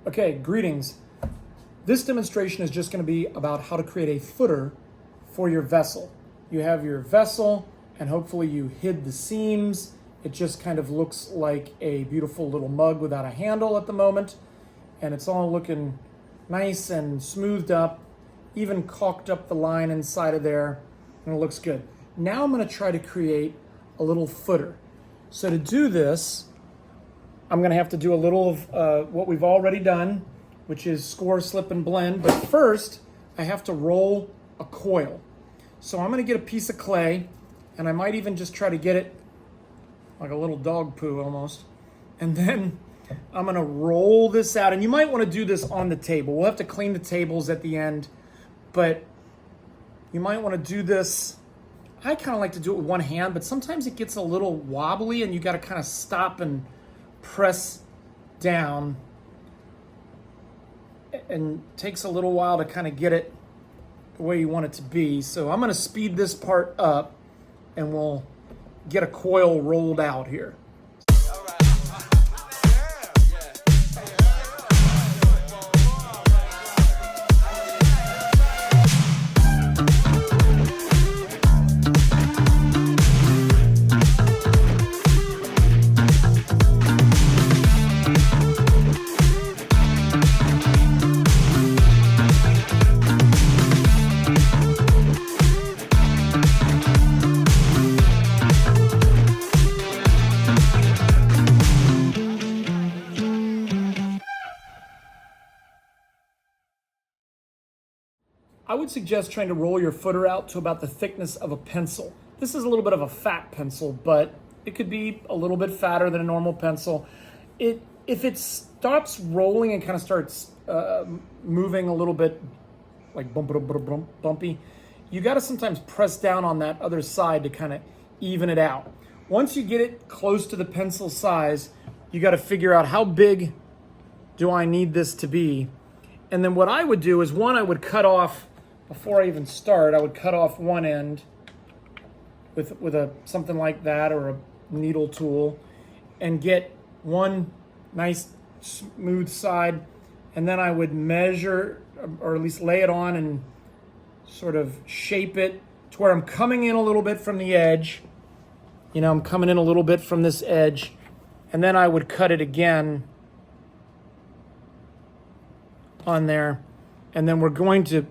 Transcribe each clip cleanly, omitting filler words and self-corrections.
Okay, greetings. This demonstration is just going to be about how to create a footer for your vessel. You have your vessel and hopefully you hid the seams. It just kind of looks like a beautiful little mug without a handle at the moment. And it's all looking nice and smoothed up, even caulked up the line inside of there, and it looks good. Now I'm going to try to create a little footer. So to do this, I'm going to have to do a little of what we've already done, which is score, slip, and blend. But first, I have to roll a coil. So I'm going to get a piece of clay, and I might even just try to get it like a little dog poo almost. And then I'm going to roll this out. And you might want to do this on the table. We'll have to clean the tables at the end, but you might want to do this. I kind of like to do it with one hand, but sometimes it gets a little wobbly and you got to kind of stop and press down, and takes a little while to kind of get it the way you want it to be. So I'm going to speed this part up and we'll get a coil rolled out here. I would suggest trying to roll your footer out to about the thickness of a pencil. This is a little bit of a fat pencil, but it could be a little bit fatter than a normal pencil. If it stops rolling and kind of starts moving a little bit like bumpy, you got to sometimes press down on that other side to kind of even it out. Once you get it close to the pencil size, you got to figure out how big do I need this to be. And then what I would do is, one, I would cut off, before I even start, I would cut off one end with a something like that or a needle tool and get one nice smooth side, and then I would measure, or at least lay it on and sort of shape it to where I'm coming in a little bit from the edge. You know, I'm coming in a little bit from this edge, and then I would cut it again on there, and then we're going to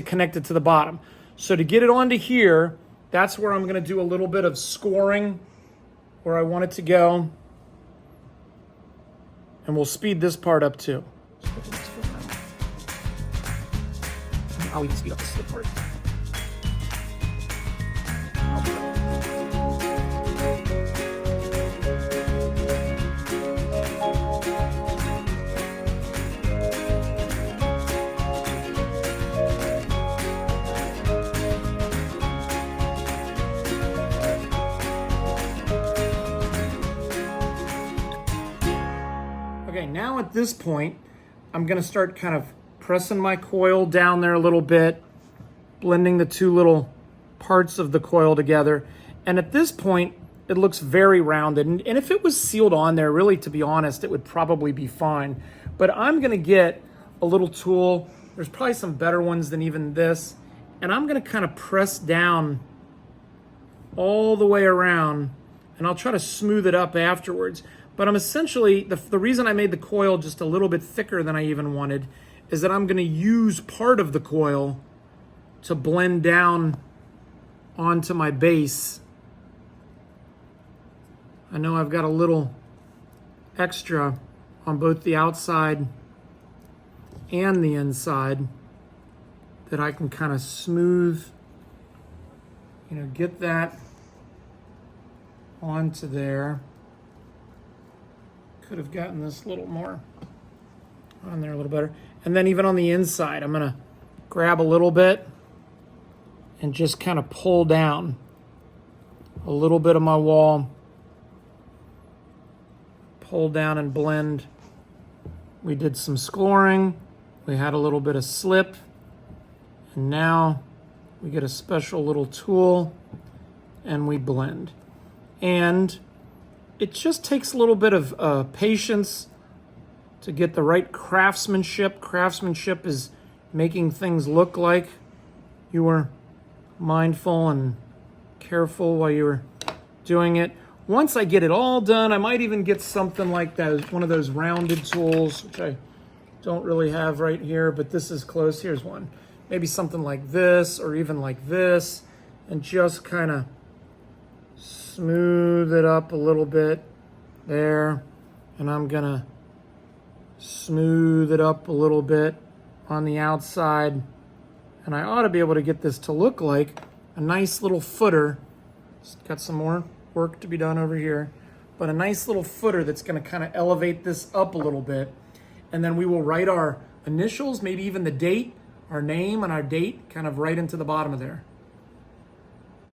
connect it to the bottom. So to get it onto here, that's where I'm going to do a little bit of scoring where I want it to go, and we'll speed this part up too. I'll even speed up the slip part. Okay, now at this point, I'm going to start kind of pressing my coil down there a little bit, blending the two little parts of the coil together. And at this point, it looks very rounded. And if it was sealed on there, really, to be honest, it would probably be fine. But I'm going to get a little tool. There's probably some better ones than even this. And I'm going to kind of press down all the way around, and I'll try to smooth it up afterwards. But I'm essentially, the reason I made the coil just a little bit thicker than I even wanted is that I'm going to use part of the coil to blend down onto my base. I know I've got a little extra on both the outside and the inside that I can kind of smooth, get that onto there. Could have gotten this a little more on there a little better. And then even on the inside, I'm gonna grab a little bit and just kind of pull down a little bit of my wall, pull down and blend. We did some scoring, we had a little bit of slip, and now we get a special little tool and we blend. And it just takes a little bit of patience to get the right craftsmanship. Craftsmanship is making things look like you were mindful and careful while you were doing it. Once I get it all done, I might even get something like that, one of those rounded tools, which I don't really have right here, but this is close. Here's one. Maybe something like this or even like this, and just kind of smooth it up a little bit there. And I'm gonna smooth it up a little bit on the outside. And I ought to be able to get this to look like a nice little footer. Just got some more work to be done over here, but a nice little footer that's gonna kind of elevate this up a little bit. And then we will write our initials, maybe even the date, our name and our date, kind of right into the bottom of there.